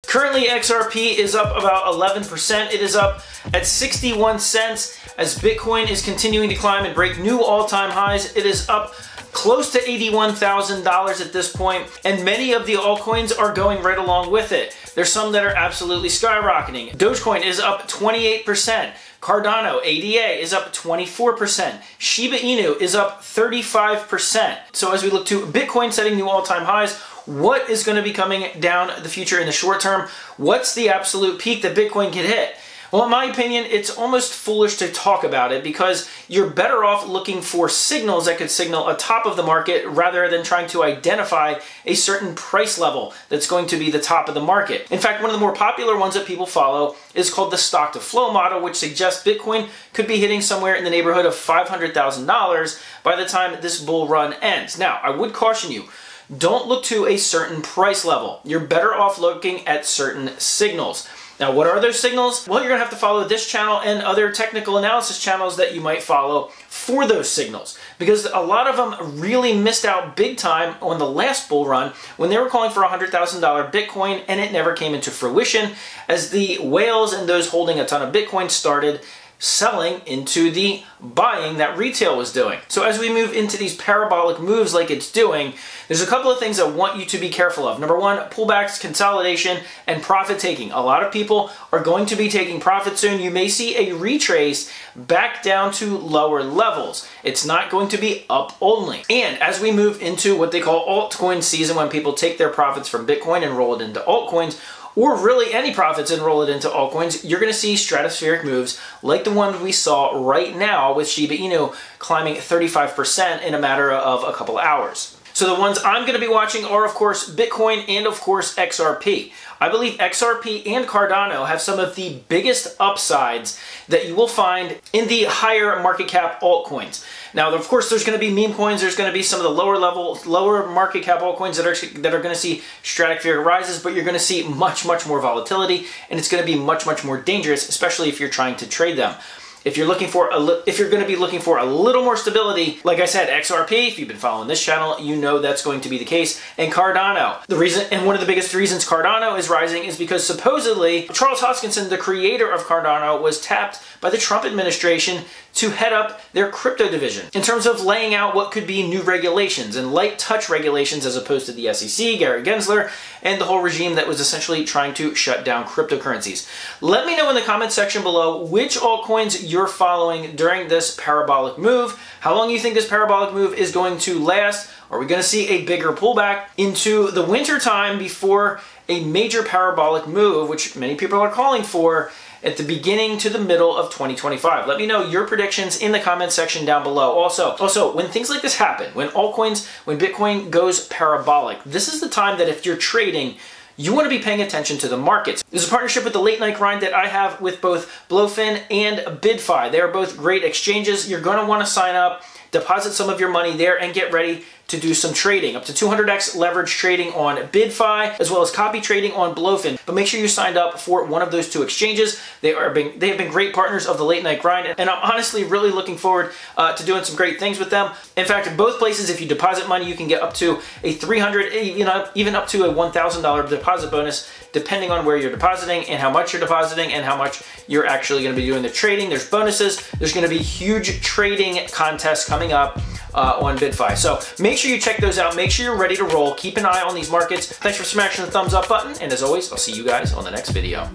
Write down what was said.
Currently, XRP is up about 11%. It is up at 61 cents as Bitcoin is continuing to climb and break new all-time highs. It is up close to $81,000 at this point, and many of the altcoins are going right along with it. There's some that are absolutely skyrocketing. Dogecoin is up 28%. Cardano, ADA, is up 24%. Shib Inu is up 35%. So as we look to Bitcoin setting new all-time highs, what is going to be coming down the future in the short term? What's the absolute peak that Bitcoin could hit? Well, in my opinion, it's almost foolish to talk about it because you're better off looking for signals that could signal a top of the market rather than trying to identify a certain price level that's going to be the top of the market. In fact, one of the more popular ones that people follow is called the stock to flow model, which suggests Bitcoin could be hitting somewhere in the neighborhood of $500,000 by the time this bull run ends. Now, I would caution you, don't look to a certain price level. You're better off looking at certain signals. Now, what are those signals? Well, you're going to have to follow this channel and other technical analysis channels that you might follow for those signals, because a lot of them really missed out big time on the last bull run when they were calling for $100,000 Bitcoin, and it never came into fruition as the whales and those holding a ton of Bitcoin started selling into the buying that retail was doing. So as we move into these parabolic moves like it's doing, there's a couple of things I want you to be careful of. Number one, pullbacks, consolidation, and profit taking. A lot of people are going to be taking profit soon. You may see a retrace back down to lower levels. It's not going to be up only. And as we move into what they call altcoin season, when people take their profits from Bitcoin and roll it into altcoins, or really any profits and roll it into altcoins, you're going to see stratospheric moves like the one we saw right now with Shib Inu climbing 35% in a matter of a couple hours. So the ones I'm going to be watching are, of course, Bitcoin and, of course, XRP. I believe XRP and Cardano have some of the biggest upsides that you will find in the higher market cap altcoins. Now, of course, there's going to be meme coins. There's going to be some of the lower market cap altcoins that are going to see stratospheric rises, but you're going to see much more volatility, and it's going to be much more dangerous, especially if you're trying to trade them. If you're going to be looking for a little more stability, like I said, XRP, if you've been following this channel, you know that's going to be the case. And Cardano. One of the biggest reasons Cardano is rising is because supposedly Charles Hoskinson, the creator of Cardano, was tapped by the Trump administration to head up their crypto division in terms of laying out what could be new regulations and light touch regulations as opposed to the SEC, Gary Gensler, and the whole regime that was essentially trying to shut down cryptocurrencies. Let me know in the comment section below which altcoins you're following during this parabolic move. How long you think this parabolic move is going to last? Are we going to see a bigger pullback into the winter time before a major parabolic move, which many people are calling for, at the beginning to the middle of 2025. Let me know your predictions in the comment section down below. Also, when things like this happen, when Bitcoin goes parabolic, this is the time that if you're trading, you want to be paying attention to the markets. There's a partnership with the Late Night Grind that I have with both Blowfin and BidFi. They are both great exchanges. You're going to want to sign up, deposit some of your money there, and get ready to do some trading. Up to 200x leverage trading on BidFi, as well as copy trading on Blowfin. But make sure you signed up for one of those two exchanges. They have been great partners of the Late Night Grind, and I'm honestly really looking forward to doing some great things with them. In fact, in both places, if you deposit money, you can get up to a $300, even up to a $1,000 deposit bonus, depending on where you're depositing and how much you're depositing and how much you're actually going to be doing the trading. There's bonuses. There's going to be huge trading contests coming up on BidFi. So make sure you check those out. Make sure you're ready to roll. Keep an eye on these markets. Thanks for smashing the thumbs up button. And as always, I'll see you guys on the next video.